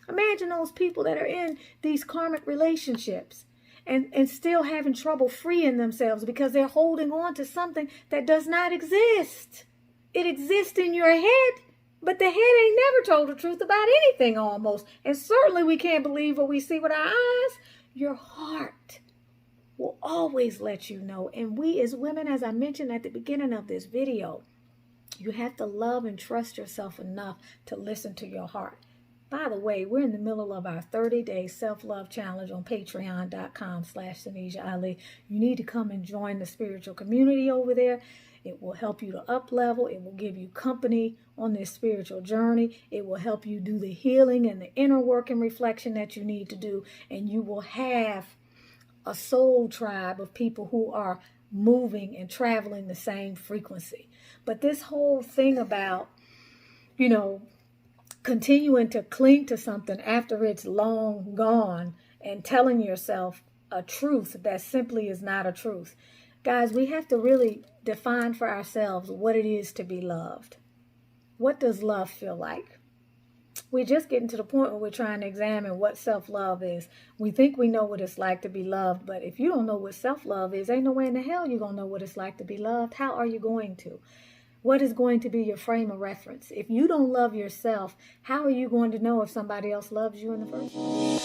Imagine those people that are in these karmic relationships and still having trouble freeing themselves because they're holding on to something that does not exist. It exists in your head, but the head ain't never told the truth about anything almost. And certainly we can't believe what we see with our eyes. Your heart will always let you know. And we as women, as I mentioned at the beginning of this video, you have to love and trust yourself enough to listen to your heart. By the way, we're in the middle of our 30-day self-love challenge on patreon.com/Tanisha Ali. You need to come and join the spiritual community over there. It will help you to up level. It will give you company on this spiritual journey. It will help you do the healing and the inner work and reflection that you need to do. And you will have a soul tribe of people who are moving and traveling the same frequency. But this whole thing about, continuing to cling to something after it's long gone and telling yourself a truth that simply is not a truth. Guys, we have to really define for ourselves what it is to be loved. What does love feel like? We're just getting to the point where we're trying to examine what self-love is. We think we know what it's like to be loved, but if you don't know what self-love is, ain't no way in the hell you're going to know what it's like to be loved. How are you going to? What is going to be your frame of reference? If you don't love yourself, how are you going to know if somebody else loves you in the first place?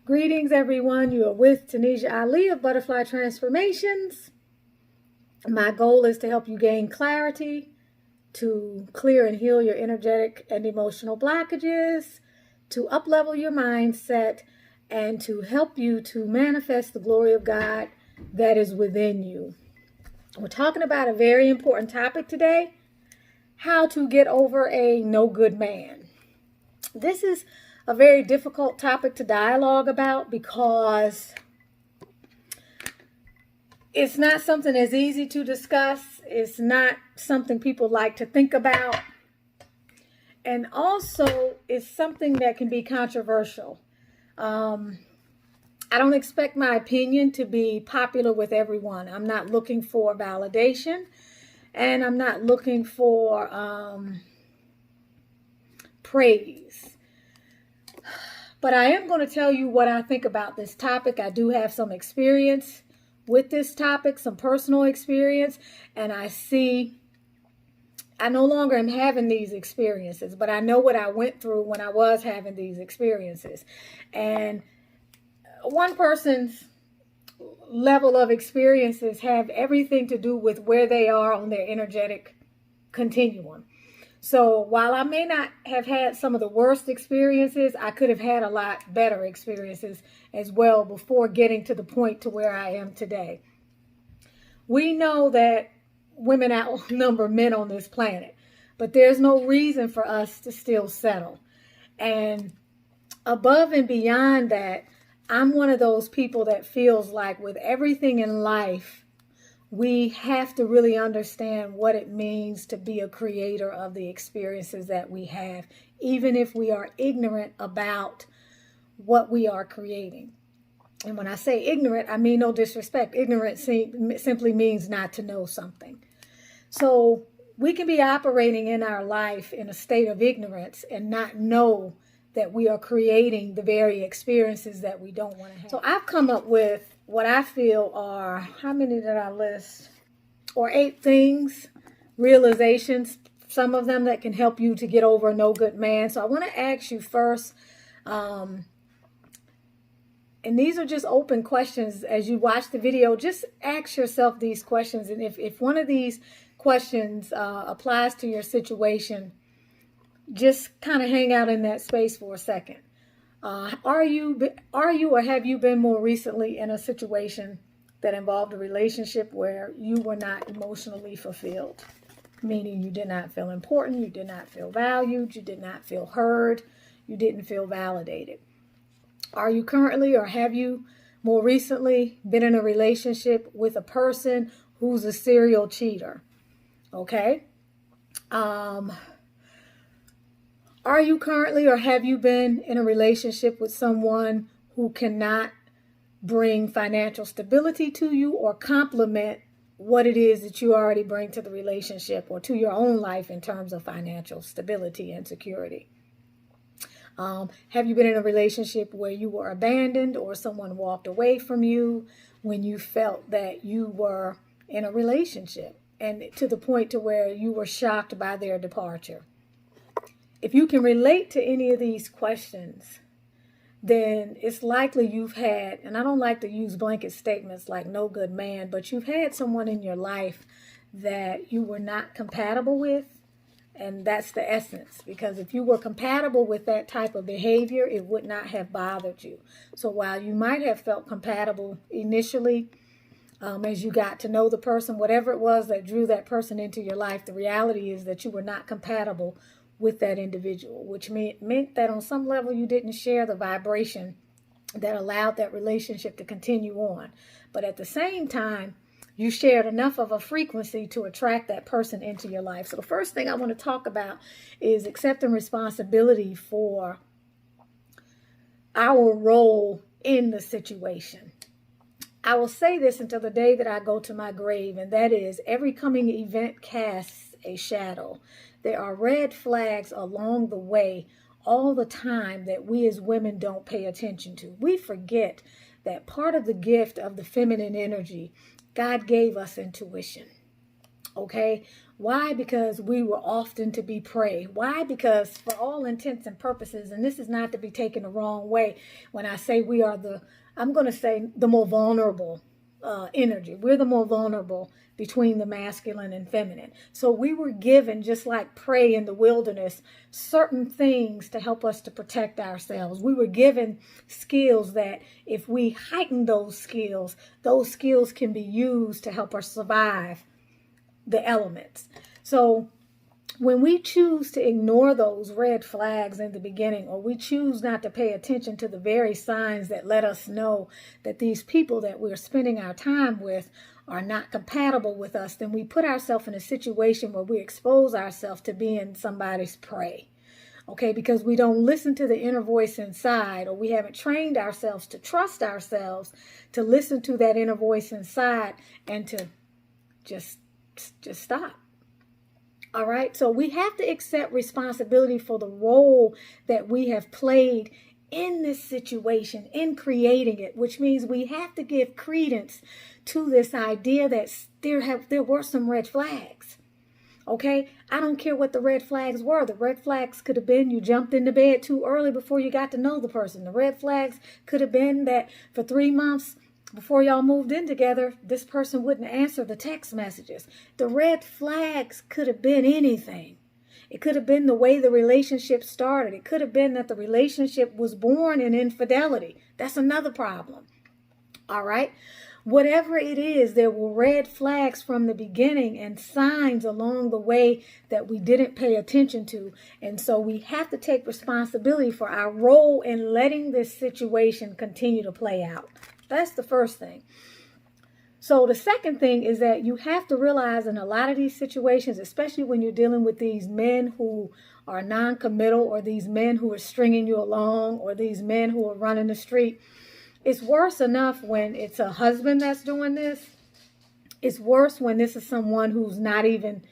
Greetings, everyone. You are with Tanisha Ali of Butterfly Transformations. My goal is to help you gain clarity, to clear and heal your energetic and emotional blockages, to up-level your mindset, and to help you to manifest the glory of God that is within you. We're talking about a very important topic today, how to get over a no-good man. This is a very difficult topic to dialogue about because it's not something that's easy to discuss. It's not something people like to think about. And also, it's something that can be controversial. I don't expect my opinion to be popular with everyone. I'm not looking for validation, and I'm not looking for praise. But I am going to tell you what I think about this topic. I do have some experience with this topic, some personal experience, and I no longer am having these experiences, but I know what I went through when I was having these experiences. And one person's level of experiences have everything to do with where they are on their energetic continuum. So while I may not have had some of the worst experiences, I could have had a lot better experiences as well before getting to the point to where I am today. We know that women outnumber men on this planet, but there's no reason for us to still settle. And above and beyond that, I'm one of those people that feels like with everything in life, we have to really understand what it means to be a creator of the experiences that we have, even if we are ignorant about what we are creating. And when I say ignorant, I mean no disrespect. Ignorant simply means not to know something. So we can be operating in our life in a state of ignorance and not know that we are creating the very experiences that we don't want to have. So I've come up with what I feel are, how many did I list? Or 8 things, realizations, some of them that can help you to get over a no good man. So I want to ask you first, and these are just open questions as you watch the video. Just ask yourself these questions. And if one of these questions applies to your situation, just kind of hang out in that space for a second. Are you or have you been more recently in a situation that involved a relationship where you were not emotionally fulfilled? Meaning you did not feel important, you did not feel valued, you did not feel heard, you didn't feel validated. Are you currently or have you more recently been in a relationship with a person who's a serial cheater? Okay. Are you currently or have you been in a relationship with someone who cannot bring financial stability to you or complement what it is that you already bring to the relationship or to your own life in terms of financial stability and security. Have you been in a relationship where you were abandoned or someone walked away from you when you felt that you were in a relationship, and to the point to where you were shocked by their departure? If you can relate to any of these questions, then it's likely you've had, and I don't like to use blanket statements like no good man, but you've had someone in your life that you were not compatible with. And that's the essence, because if you were compatible with that type of behavior, it would not have bothered you. So while you might have felt compatible initially, as you got to know the person, whatever it was that drew that person into your life, the reality is that you were not compatible with that individual, which meant that on some level you didn't share the vibration that allowed that relationship to continue on. But at the same time, you shared enough of a frequency to attract that person into your life. So the first thing I want to talk about is accepting responsibility for our role in the situation. I will say this until the day that I go to my grave, and that is, every coming event casts a shadow. There are red flags along the way all the time that we as women don't pay attention to. We forget that part of the gift of the feminine energy, God gave us intuition. Okay? Why? Because we were often to be prey. Why? Because for all intents and purposes, and this is not to be taken the wrong way when I say we are I'm going to say the more vulnerable energy. We're the more vulnerable between the masculine and feminine. So we were given, just like prey in the wilderness, certain things to help us to protect ourselves. We were given skills that if we heighten those skills can be used to help us survive the elements. So when we choose to ignore those red flags in the beginning, or we choose not to pay attention to the very signs that let us know that these people that we're spending our time with are not compatible with us, then we put ourselves in a situation where we expose ourselves to being somebody's prey. Okay, because we don't listen to the inner voice inside, or we haven't trained ourselves to trust ourselves to listen to that inner voice inside and to just stop. All right, so we have to accept responsibility for the role that we have played in this situation, in creating it, which means we have to give credence to this idea that there were some red flags. Okay, I don't care what the red flags were. The red flags could have been you jumped into bed too early before you got to know the person. The red flags could have been that for 3 months before y'all moved in together, this person wouldn't answer the text messages. The red flags could have been anything. It could have been the way the relationship started. It could have been that the relationship was born in infidelity. That's another problem. All right? Whatever it is, there were red flags from the beginning and signs along the way that we didn't pay attention to. And so we have to take responsibility for our role in letting this situation continue to play out. That's the first thing. So the second thing is that you have to realize in a lot of these situations, especially when you're dealing with these men who are non-committal, or these men who are stringing you along, or these men who are running the street, it's worse enough when it's a husband that's doing this. It's worse when this is someone who's not even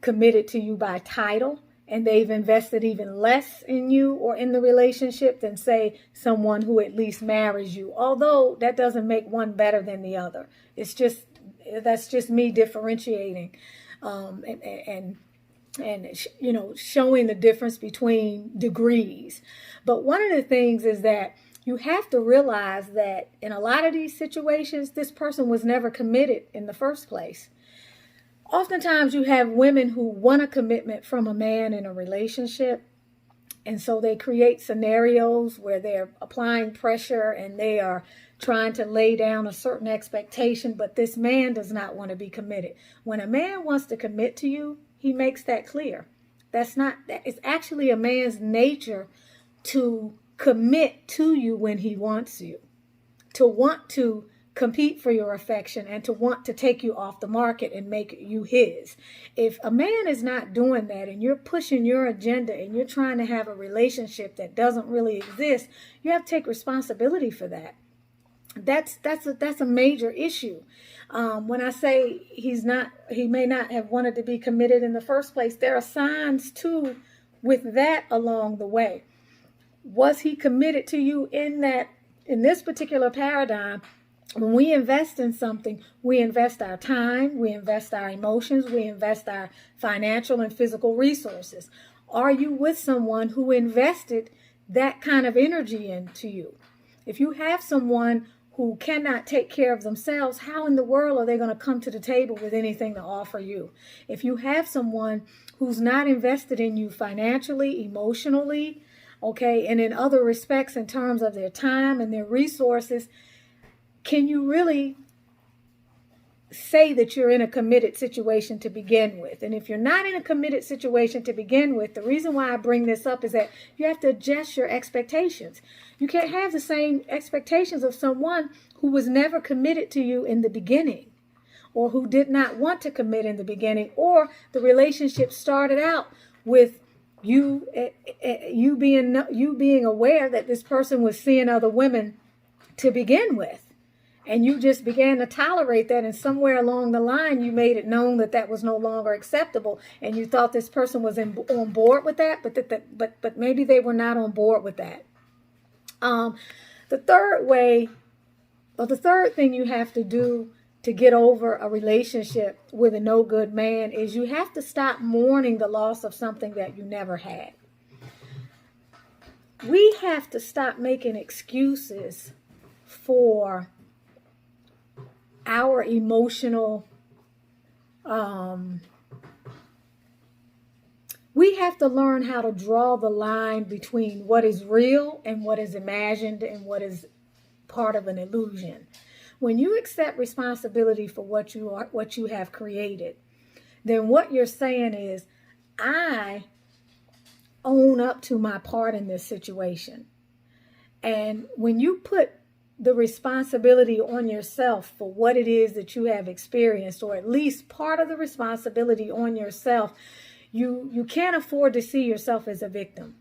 committed to you by title, and they've invested even less in you or in the relationship than, say, someone who at least marries you. Although that doesn't make one better than the other. That's just me differentiating and showing the difference between degrees. But one of the things is that you have to realize that in a lot of these situations, this person was never committed in the first place. Oftentimes you have women who want a commitment from a man in a relationship, and so they create scenarios where they're applying pressure and they are trying to lay down a certain expectation, but this man does not want to be committed. When a man wants to commit to you, he makes that clear. It's actually a man's nature to commit to you when he wants you, to want to compete for your affection and to want to take you off the market and make you his. If a man is not doing that and you're pushing your agenda and you're trying to have a relationship that doesn't really exist, you have to take responsibility for that. That's a major issue. When I say he may not have wanted to be committed in the first place, there are signs too with that along the way. Was he committed to you in this particular paradigm? When we invest in something, we invest our time, we invest our emotions, we invest our financial and physical resources. Are you with someone who invested that kind of energy into you? If you have someone who cannot take care of themselves, how in the world are they going to come to the table with anything to offer you? If you have someone who's not invested in you financially, emotionally, okay, and in other respects in terms of their time and their resources, can you really say that you're in a committed situation to begin with? And if you're not in a committed situation to begin with, the reason why I bring this up is that you have to adjust your expectations. You can't have the same expectations of someone who was never committed to you in the beginning, or who did not want to commit in the beginning, or the relationship started out with you being aware that this person was seeing other women to begin with. And you just began to tolerate that, and somewhere along the line, you made it known that that was no longer acceptable, and you thought this person was on board with that, but maybe they were not on board with that. The third thing you have to do to get over a relationship with a no good man is you have to stop mourning the loss of something that you never had. We have to stop making excuses for our emotional, we have to learn how to draw the line between what is real and what is imagined and what is part of an illusion. When you accept responsibility for what you have created, then what you're saying is, I own up to my part in this situation. And when you put the responsibility on yourself for what it is that you have experienced, or at least part of the responsibility on yourself, you can't afford to see yourself as a victim.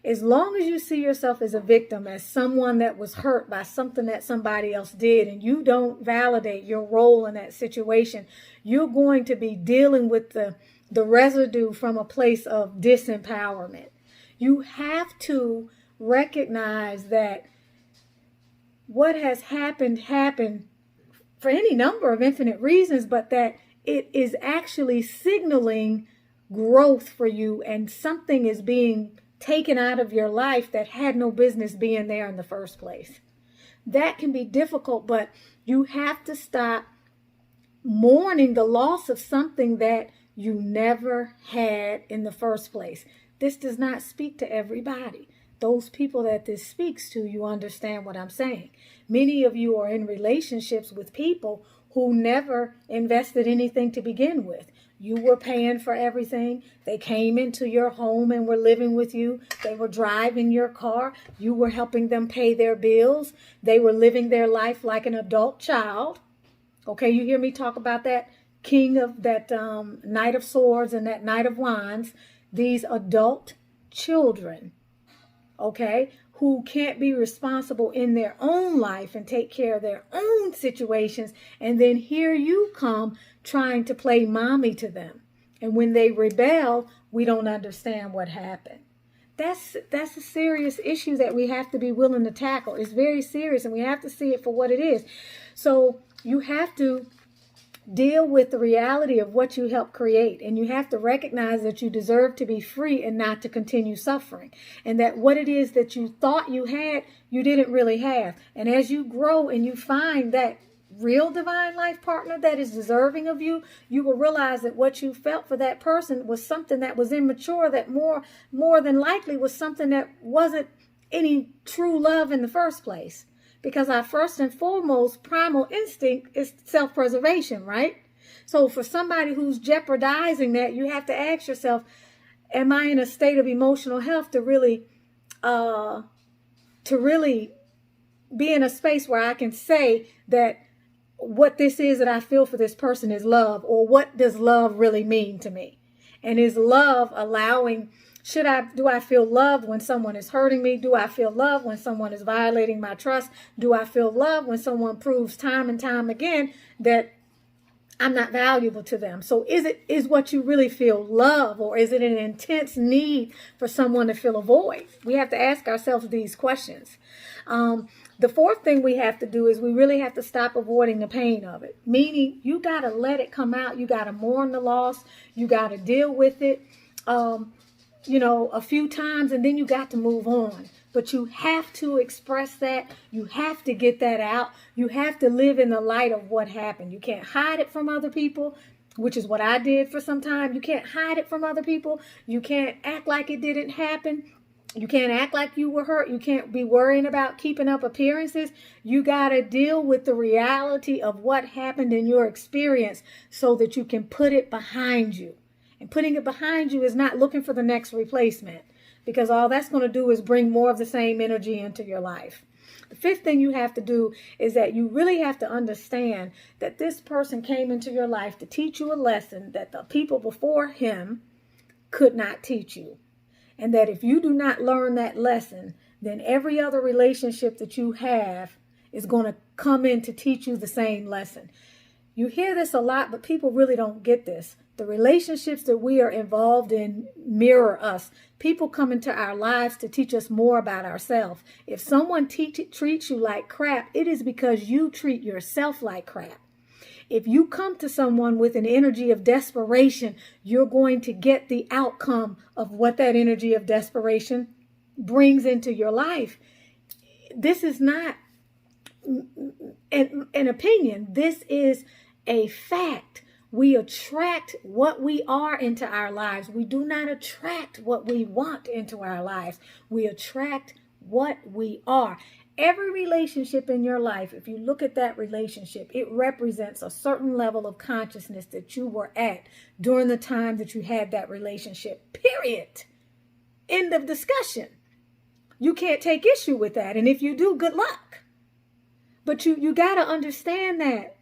As long as you see yourself as a victim, as someone that was hurt by something that somebody else did, and you don't validate your role in that situation, you're going to be dealing with the residue from a place of disempowerment. You have to recognize that what has happened for any number of infinite reasons, but that it is actually signaling growth for you, and something is being taken out of your life that had no business being there in the first place. That can be difficult, but you have to stop mourning the loss of something that you never had in the first place. This does not speak to everybody. Those people that this speaks to, you understand what I'm saying. Many of you are in relationships with people who never invested anything to begin with. You were paying for everything. They came into your home and were living with you. They were driving your car. You were helping them pay their bills. They were living their life like an adult child. Okay, you hear me talk about that king of that Knight of Swords and that Knight of Wands. These adult children, okay, who can't be responsible in their own life and take care of their own situations. And then here you come trying to play mommy to them. And when they rebel, we don't understand what happened. That's a serious issue that we have to be willing to tackle. It's very serious, and we have to see it for what it is. So you have to deal with the reality of what you helped create, and you have to recognize that you deserve to be free and not to continue suffering, and that what it is that you thought you had, you didn't really have. And as you grow and you find that real divine life partner that is deserving of you, you will realize that what you felt for that person was something that was immature, that more than likely was something that wasn't any true love in the first place. Because our first and foremost primal instinct is self-preservation, right? So for somebody who's jeopardizing that, you have to ask yourself, am I in a state of emotional health to really be in a space where I can say that what this is that I feel for this person is love, or what does love really mean to me? And is love allowing Do I feel loved when someone is hurting me? Do I feel loved when someone is violating my trust? Do I feel loved when someone proves time and time again that I'm not valuable to them? So is what you really feel love, or is it an intense need for someone to fill a void? We have to ask ourselves these questions. The fourth thing we have to do is we really have to stop avoiding the pain of it. Meaning, you got to let it come out. You got to mourn the loss. You got to deal with it, a few times, and then you got to move on. But you have to express that. You have to get that out. You have to live in the light of what happened. You can't hide it from other people, which is what I did for some time. You can't hide it from other people. You can't act like it didn't happen. You can't act like you were hurt. You can't be worrying about keeping up appearances. You got to deal with the reality of what happened in your experience so that you can put it behind you. And putting it behind you is not looking for the next replacement, because all that's going to do is bring more of the same energy into your life. The fifth thing you have to do is that you really have to understand that this person came into your life to teach you a lesson that the people before him could not teach you. And that if you do not learn that lesson, then every other relationship that you have is going to come in to teach you the same lesson. You hear this a lot, but people really don't get this. The relationships that we are involved in mirror us. People come into our lives to teach us more about ourselves. If someone treats you like crap, it is because you treat yourself like crap. If you come to someone with an energy of desperation, you're going to get the outcome of what that energy of desperation brings into your life. This is not an opinion. This is a fact. We attract what we are into our lives. We do not attract what we want into our lives. We attract what we are. Every relationship in your life, if you look at that relationship, it represents a certain level of consciousness that you were at during the time that you had that relationship. Period. End of discussion. You can't take issue with that. And if you do, good luck. But you got to understand that,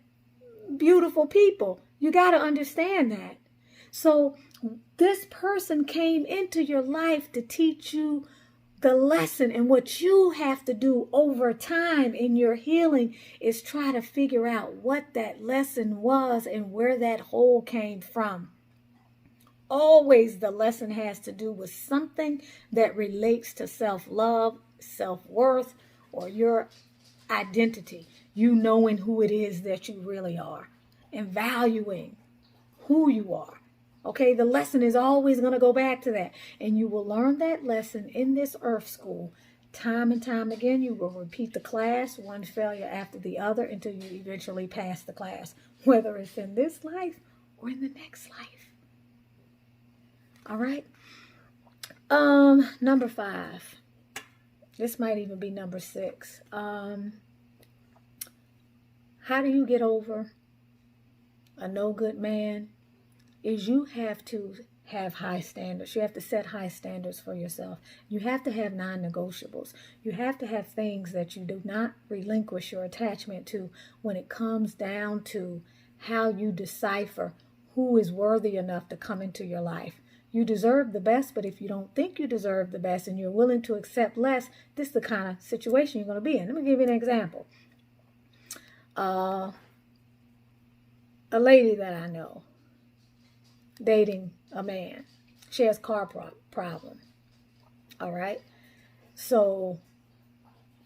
beautiful people. You got to understand that. So this person came into your life to teach you the lesson, and what you have to do over time in your healing is try to figure out what that lesson was and where that hole came from. Always the lesson has to do with something that relates to self-love, self-worth, or your identity. You knowing who it is that you really are and valuing who you are. Okay, the lesson is always going to go back to that. And you will learn that lesson in this earth school time and time again. You will repeat the class, one failure after the other, until you eventually pass the class, whether it's in this life or in the next life. All right. Number 5. This might even be number 6. How do you get over a no good man? Is you have to have high standards. You have to set high standards for yourself. You have to have non-negotiables. You have to have things that you do not relinquish your attachment to when it comes down to how you decipher who is worthy enough to come into your life. You deserve the best, but if you don't think you deserve the best and you're willing to accept less, this is the kind of situation you're going to be in. Let me give you an example. A lady that I know, dating a man. She has car problem. All right. So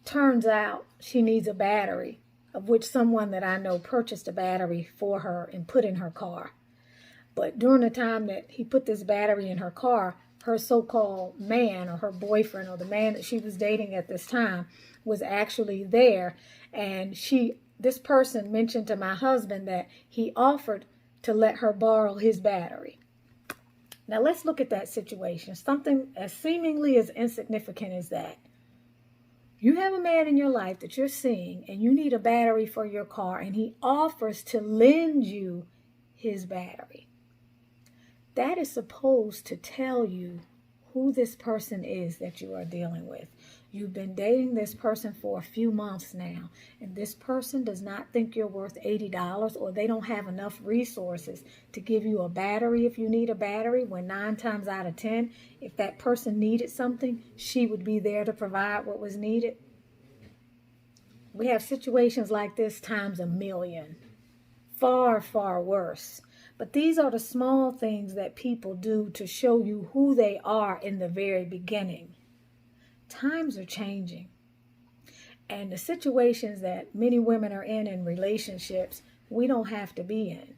turns out she needs a battery, of which someone that I know purchased a battery for her and put in her car. But during the time that he put this battery in her car, her so-called man, or her boyfriend, or the man that she was dating at this time, was actually there. And this person mentioned to my husband that he offered to let her borrow his battery. Now let's look at that situation. Something as seemingly as insignificant as that. You have a man in your life that you're seeing and you need a battery for your car, and he offers to lend you his battery. That is supposed to tell you who this person is that you are dealing with. You've been dating this person for a few months now, and this person does not think you're worth $80, or they don't have enough resources to give you a battery if you need a battery, when 9 times out of 10, if that person needed something, she would be there to provide what was needed. We have situations like this times a million. Far, far worse. But these are the small things that people do to show you who they are in the very beginning. Times are changing. And the situations that many women are in relationships, we don't have to be in.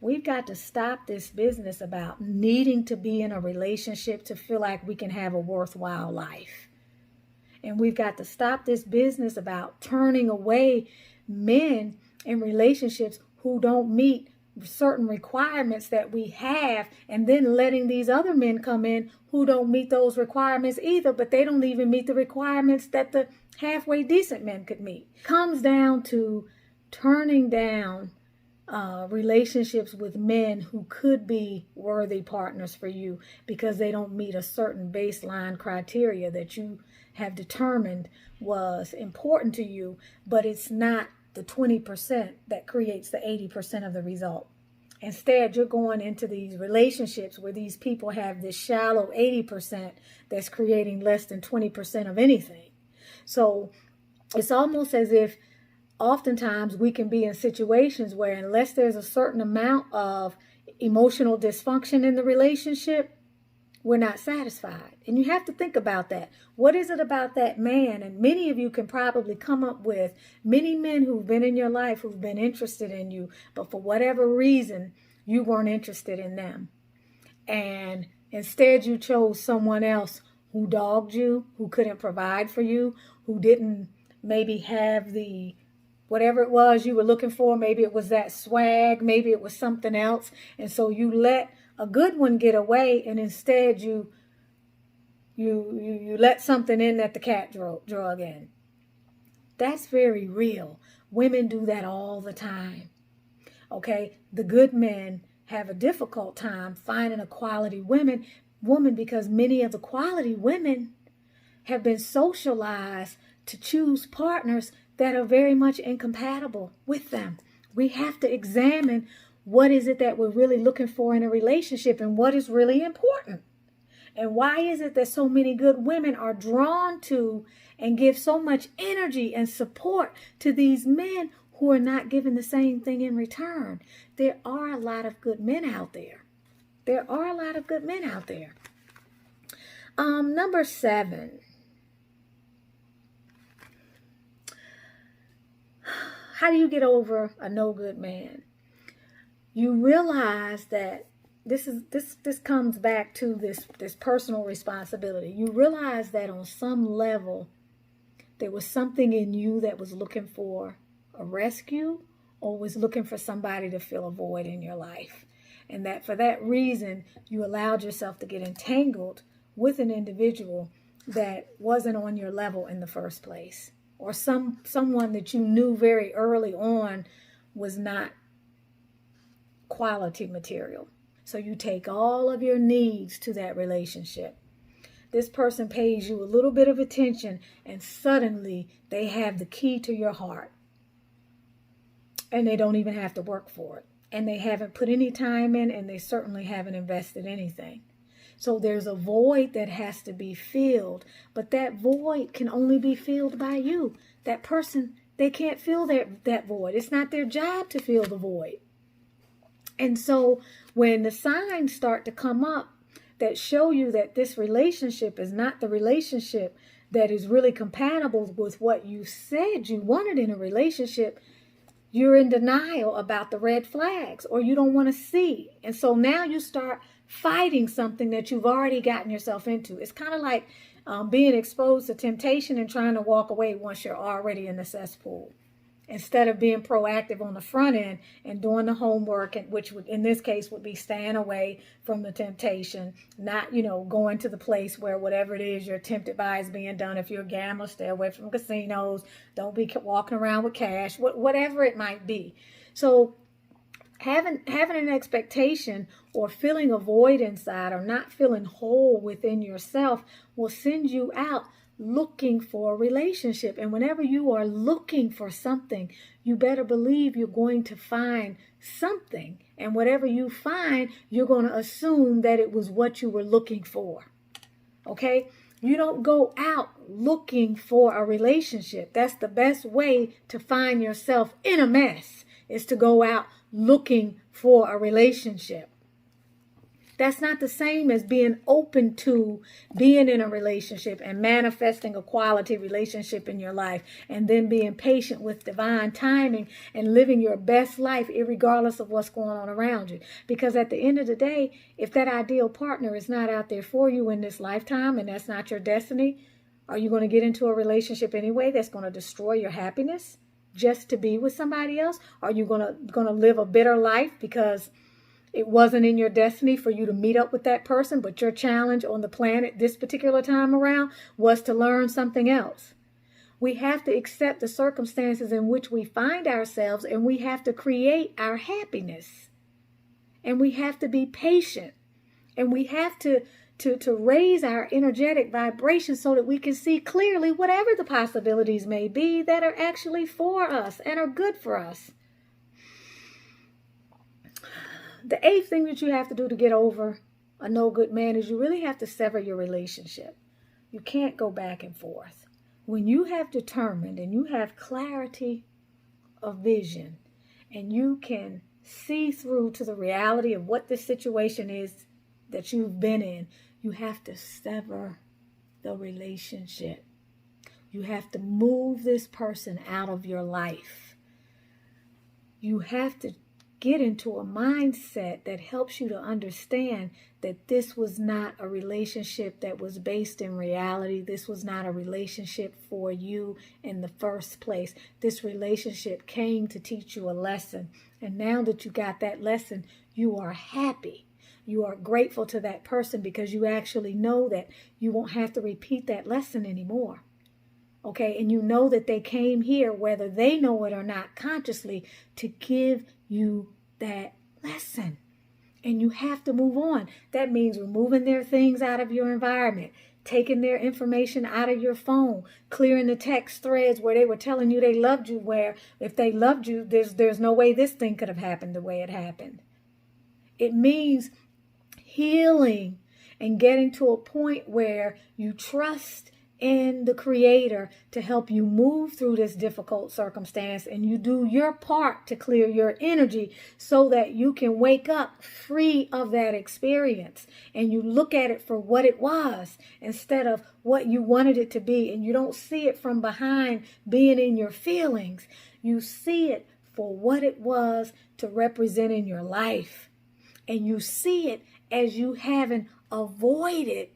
We've got to stop this business about needing to be in a relationship to feel like we can have a worthwhile life. And we've got to stop this business about turning away men in relationships who don't meet certain requirements that we have, and then letting these other men come in who don't meet those requirements either, but they don't even meet the requirements that the halfway decent men could meet. Comes down to turning down relationships with men who could be worthy partners for you because they don't meet a certain baseline criteria that you have determined was important to you, but it's not the 20% that creates the 80% of the result. Instead, you're going into these relationships where these people have this shallow 80% that's creating less than 20% of anything. So it's almost as if oftentimes we can be in situations where unless there's a certain amount of emotional dysfunction in the relationship, we're not satisfied. And you have to think about that. What is it about that man? And many of you can probably come up with many men who've been in your life who've been interested in you, but for whatever reason, you weren't interested in them. And instead you chose someone else who dogged you, who couldn't provide for you, who didn't maybe have the whatever it was you were looking for. Maybe it was that swag, maybe it was something else. And so you let a good one get away, and instead you let something in that the cat drug in. That's very real. Women do that all the time. Okay, the good men have a difficult time finding a quality woman because many of the quality women have been socialized to choose partners that are very much incompatible with them. We have to examine what is it that we're really looking for in a relationship and what is really important. And why is it that so many good women are drawn to and give so much energy and support to these men who are not given the same thing in return? There are a lot of good men out there. There are a lot of good men out there. Number 7. How do you get over a no good man? You realize that this comes back to this personal responsibility. You realize that on some level there was something in you that was looking for a rescue or was looking for somebody to fill a void in your life. And that for that reason you allowed yourself to get entangled with an individual that wasn't on your level in the first place, or someone that you knew very early on was not quality material. So you take all of your needs to that relationship. This person pays you a little bit of attention and suddenly they have the key to your heart. And they don't even have to work for it. And they haven't put any time in, and they certainly haven't invested anything. So there's a void that has to be filled, but that void can only be filled by you. That person, they can't fill that void. It's not their job to fill the void. And so when the signs start to come up that show you that this relationship is not the relationship that is really compatible with what you said you wanted in a relationship, you're in denial about the red flags, or you don't want to see. And so now you start fighting something that you've already gotten yourself into. It's kind of like being exposed to temptation and trying to walk away once you're already in the cesspool. Instead of being proactive on the front end and doing the homework, which would, in this case, would be staying away from the temptation, not, going to the place where whatever it is you're tempted by is being done. If you're a gambler, stay away from casinos. Don't be walking around with cash, whatever it might be. So having an expectation or feeling a void inside or not feeling whole within yourself will send you out looking for a relationship. And whenever you are looking for something, you better believe you're going to find something. And whatever you find, you're going to assume that it was what you were looking for. Okay? You don't go out looking for a relationship. That's the best way to find yourself in a mess, is to go out looking for a relationship. That's not the same as being open to being in a relationship and manifesting a quality relationship in your life, and then being patient with divine timing and living your best life irregardless of what's going on around you. Because at the end of the day, if that ideal partner is not out there for you in this lifetime and that's not your destiny, are you going to get into a relationship anyway that's going to destroy your happiness just to be with somebody else? Are you going to live a bitter life because it wasn't in your destiny for you to meet up with that person, but your challenge on the planet this particular time around was to learn something else? We have to accept the circumstances in which we find ourselves, and we have to create our happiness. And we have to be patient. And we have to raise our energetic vibration so that we can see clearly whatever the possibilities may be that are actually for us and are good for us. The 8th thing that you have to do to get over a no good man is you really have to sever your relationship. You can't go back and forth. When you have determined and you have clarity of vision and you can see through to the reality of what this situation is that you've been in, you have to sever the relationship. You have to move this person out of your life. You have to get into a mindset that helps you to understand that this was not a relationship that was based in reality. This was not a relationship for you in the first place. This relationship came to teach you a lesson. And now that you got that lesson, you are happy. You are grateful to that person because you actually know that you won't have to repeat that lesson anymore. Okay, and you know that they came here, whether they know it or not consciously, to give you that lesson. And you have to move on. That means removing their things out of your environment, taking their information out of your phone, clearing the text threads where they were telling you they loved you, where if they loved you, there's no way this thing could have happened the way it happened. It means healing and getting to a point where you trust in the Creator to help you move through this difficult circumstance, and you do your part to clear your energy so that you can wake up free of that experience, and you look at it for what it was instead of what you wanted it to be, and you don't see it from behind being in your feelings. You see it for what it was to represent in your life, and you see it as you having avoided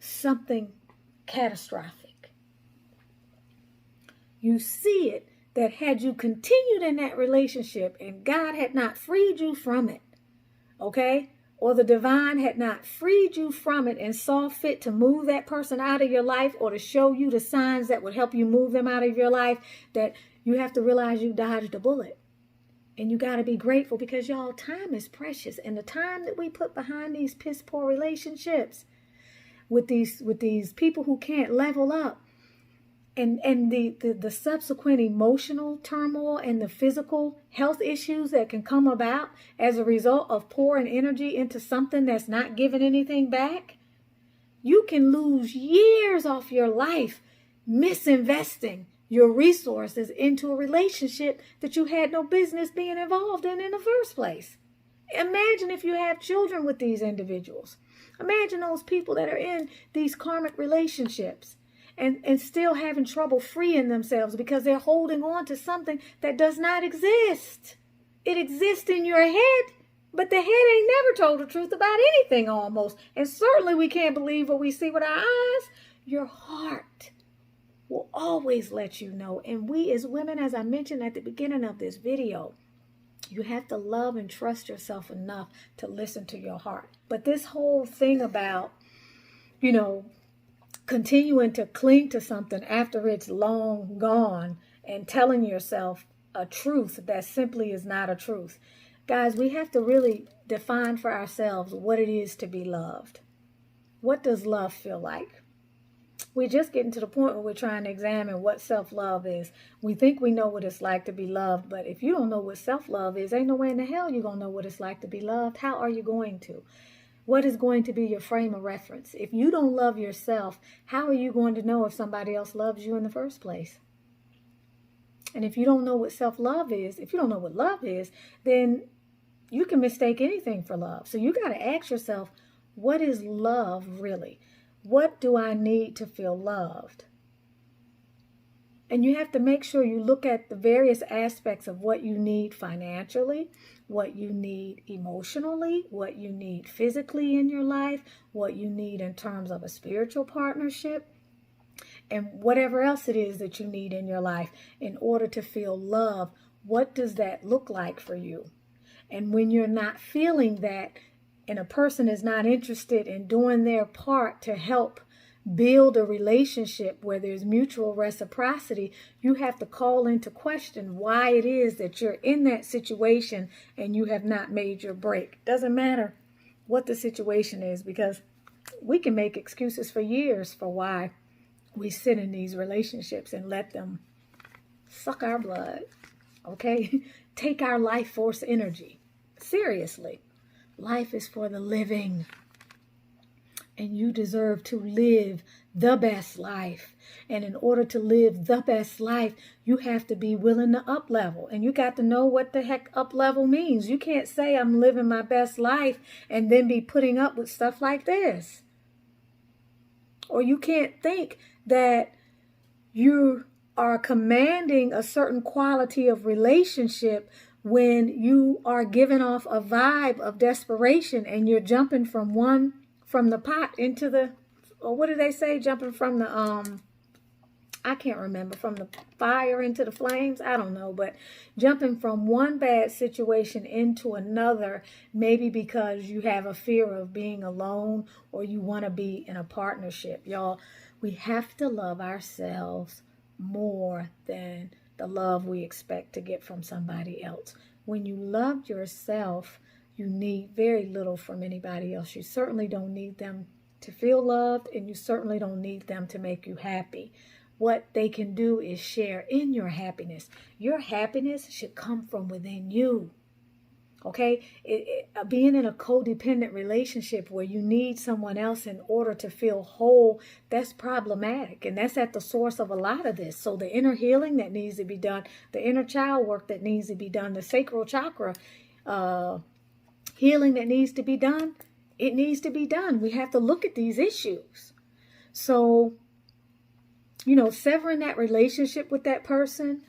something catastrophic. You see it that had you continued in that relationship and God had not freed you from it, okay, or the divine had not freed you from it and saw fit to move that person out of your life or to show you the signs that would help you move them out of your life, that you have to realize you dodged a bullet. And you got to be grateful because, y'all, time is precious. And the time that we put behind these piss poor relationships with these people who can't level up, and the subsequent emotional turmoil and the physical health issues that can come about as a result of pouring energy into something that's not giving anything back, you can lose years off your life misinvesting your resources into a relationship that you had no business being involved in the first place. Imagine if you have children with these individuals. Imagine those people that are in these karmic relationships and still having trouble freeing themselves because they're holding on to something that does not exist. It exists in your head, but the head ain't never told the truth about anything almost. And certainly we can't believe what we see with our eyes. Your heart will always let you know. And we as women, as I mentioned at the beginning of this video, you have to love and trust yourself enough to listen to your heart. But this whole thing about, continuing to cling to something after it's long gone and telling yourself a truth that simply is not a truth. Guys, we have to really define for ourselves what it is to be loved. What does love feel like? we're just getting to the point where we're trying to examine what self-love is. We think we know what it's like to be loved, but if you don't know what self-love is, ain't no way in the hell you're going to know what it's like to be loved. How are you going to? What is going to be your frame of reference? If you don't love yourself, how are you going to know if somebody else loves you in the first place? And if you don't know what self-love is, if you don't know what love is, then you can mistake anything for love. So you got to ask yourself, what is love really? What do I need to feel loved? And you have to make sure you look at the various aspects of what you need financially, what you need emotionally, what you need physically in your life, what you need in terms of a spiritual partnership, and whatever else it is that you need in your life in order to feel love. What does that look like for you? And when you're not feeling that, and a person is not interested in doing their part to help build a relationship where there's mutual reciprocity, you have to call into question why it is that you're in that situation and you have not made your break. Doesn't matter what the situation is, because we can make excuses for years for why we sit in these relationships and let them suck our blood, okay? Take our life force energy. Seriously. Life is for the living, and you deserve to live the best life. And in order to live the best life, you have to be willing to up level, and you got to know what the heck up level means. You can't say I'm living my best life and then be putting up with stuff like this. Or you can't think that you are commanding a certain quality of relationship when you are giving off a vibe of desperation and you're jumping from the pot into the, or what do they say, jumping from the I can't remember, from the fire into the flames, I don't know, but jumping from one bad situation into another, maybe because you have a fear of being alone or you want to be in a partnership. Y'all, we have to love ourselves more than the love we expect to get from somebody else. When you love yourself, you need very little from anybody else. You certainly don't need them to feel loved, and you certainly don't need them to make you happy. What they can do is share in your happiness. Your happiness should come from within you. Okay? Being in a codependent relationship where you need someone else in order to feel whole, that's problematic. And that's at the source of a lot of this. So the inner healing that needs to be done, the inner child work that needs to be done, the sacral chakra healing that needs to be done, it needs to be done. We have to look at these issues. So, you know, severing that relationship with that person,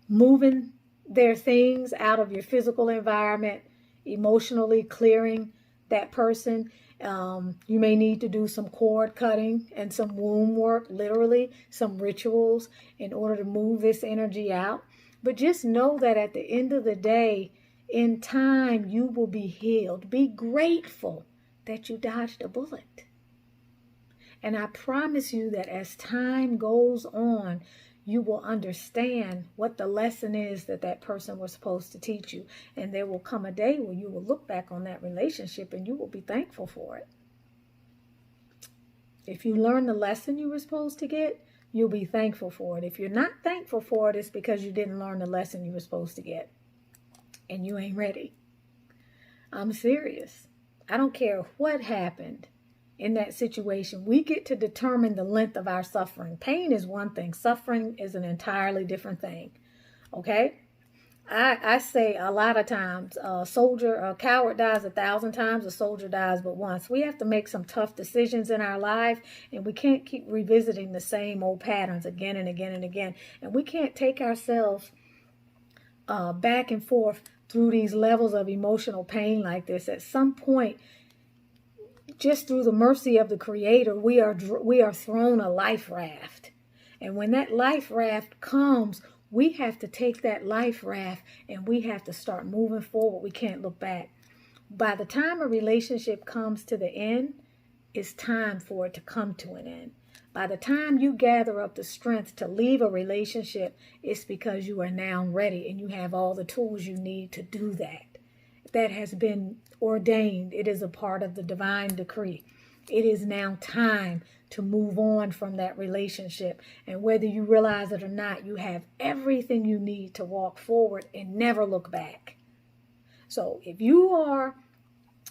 moving their things out of your physical environment, emotionally clearing that person. You may need to do some cord cutting and some womb work, literally some rituals in order to move this energy out. But just know that at the end of the day, in time, you will be healed. Be grateful that you dodged a bullet. And I promise you that as time goes on, you will understand what the lesson is that that person was supposed to teach you. And there will come a day where you will look back on that relationship and you will be thankful for it. If you learn the lesson you were supposed to get, you'll be thankful for it. If you're not thankful for it, it's because you didn't learn the lesson you were supposed to get. And you ain't ready. I'm serious. I don't care what happened in that situation. We get to determine the length of our suffering. Pain is one thing. Suffering is an entirely different thing. Okay? I say a lot of times, a coward dies 1,000 times, a soldier dies but once. We have to make some tough decisions in our life, and we can't keep revisiting the same old patterns again and again and again. And we can't take ourselves back and forth through these levels of emotional pain like this. At some point, just through the mercy of the Creator, we are thrown a life raft. And when that life raft comes, we have to take that life raft and we have to start moving forward. We can't look back. By the time a relationship comes to the end, it's time for it to come to an end. By the time you gather up the strength to leave a relationship, it's because you are now ready and you have all the tools you need to do that. That has been ordained. It is a part of the divine decree. It is now time to move on from that relationship. And whether you realize it or not, you have everything you need to walk forward and never look back. So if you are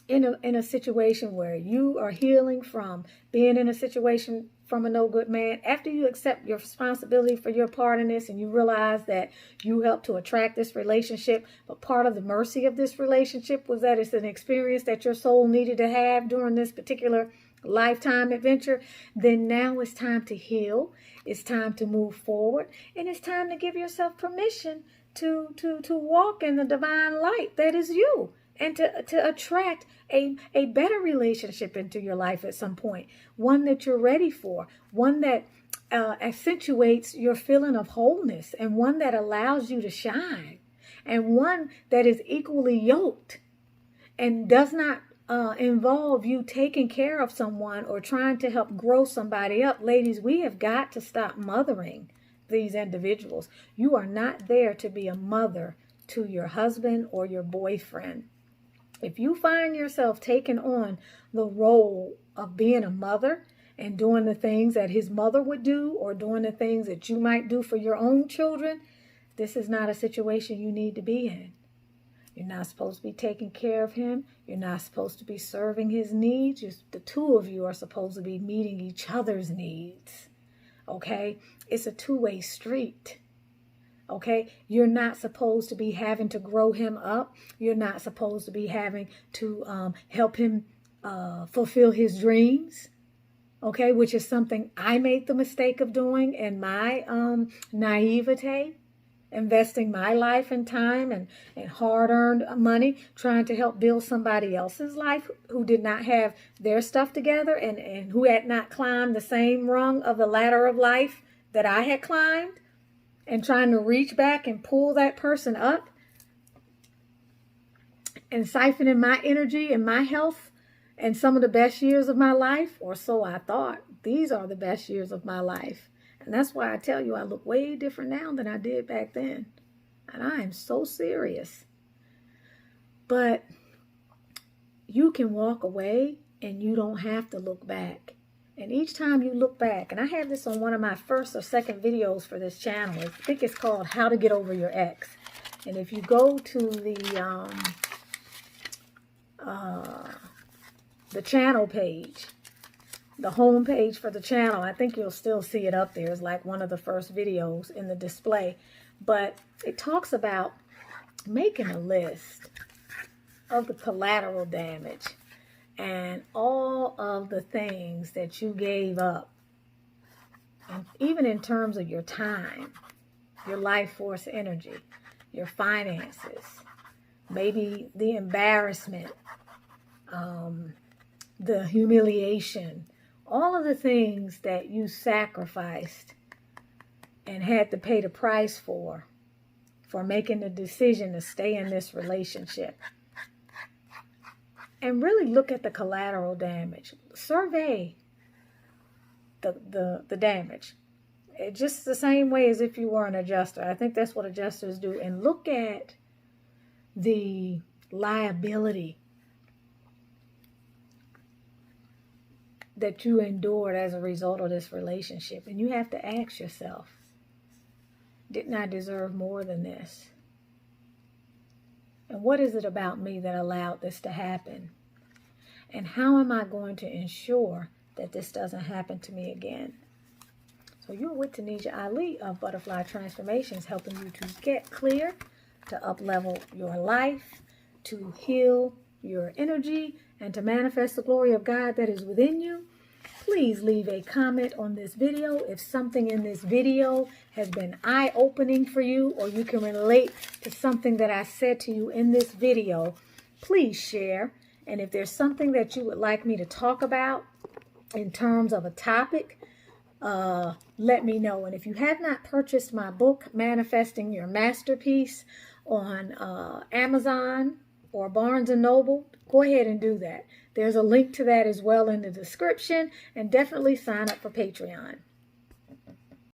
in a situation where you are healing from being in a situation from a no good man, after you accept your responsibility for your part in this and you realize that you helped to attract this relationship, but part of the mercy of this relationship was that it's an experience that your soul needed to have during this particular lifetime adventure, then now it's time to heal. It's time to move forward, and it's time to give yourself permission to walk in the divine light that is you, and to attract a better relationship into your life at some point, one that you're ready for, one that accentuates your feeling of wholeness, and one that allows you to shine, and one that is equally yoked and does not involve you taking care of someone or trying to help grow somebody up. Ladies, we have got to stop mothering these individuals. You are not there to be a mother to your husband or your boyfriend. If you find yourself taking on the role of being a mother and doing the things that his mother would do, or doing the things that you might do for your own children, this is not a situation you need to be in. You're not supposed to be taking care of him. You're not supposed to be serving his needs. The two of you are supposed to be meeting each other's needs. Okay? It's a two-way street. Okay? You're not supposed to be having to grow him up. You're not supposed to be having to help him fulfill his dreams. Okay? Which is something I made the mistake of doing in my naivete. Investing my life and time and hard-earned money trying to help build somebody else's life who did not have their stuff together and who had not climbed the same rung of the ladder of life that I had climbed, and trying to reach back and pull that person up and siphoning my energy and my health and some of the best years of my life, or so I thought. These are the best years of my life. And that's why I tell you I look way different now than I did back then. And I am so serious. But you can walk away and you don't have to look back. And each time you look back, and I have this on one of my first or second videos for this channel. I think it's called How to Get Over Your Ex. And if you go to the channel page, the home page for the channel, I think you'll still see it up there. It's like one of the first videos in the display. But it talks about making a list of the collateral damage and all of the things that you gave up. And even in terms of your time, your life force energy, your finances, maybe the embarrassment, the humiliation, all of the things that you sacrificed and had to pay the price for making the decision to stay in this relationship. And really look at the collateral damage. Survey the damage. Just the same way as if you were an adjuster. I think that's what adjusters do. And look at the liability that you endured as a result of this relationship. And you have to ask yourself, didn't I deserve more than this? And what is it about me that allowed this to happen? And how am I going to ensure that this doesn't happen to me again? So you're with Tanisha Ali of Butterfly Transformations, helping you to get clear, to up-level your life, to heal your energy, and to manifest the glory of God that is within you. Please leave a comment on this video if something in this video has been eye-opening for you, or you can relate to something that I said to you in this video. Please share. And if there's something that you would like me to talk about in terms of a topic, let me know. And if you have not purchased my book, Manifesting Your Masterpiece, on Amazon or Barnes & Noble, go ahead and do that. There's a link to that as well in the description, and definitely sign up for Patreon.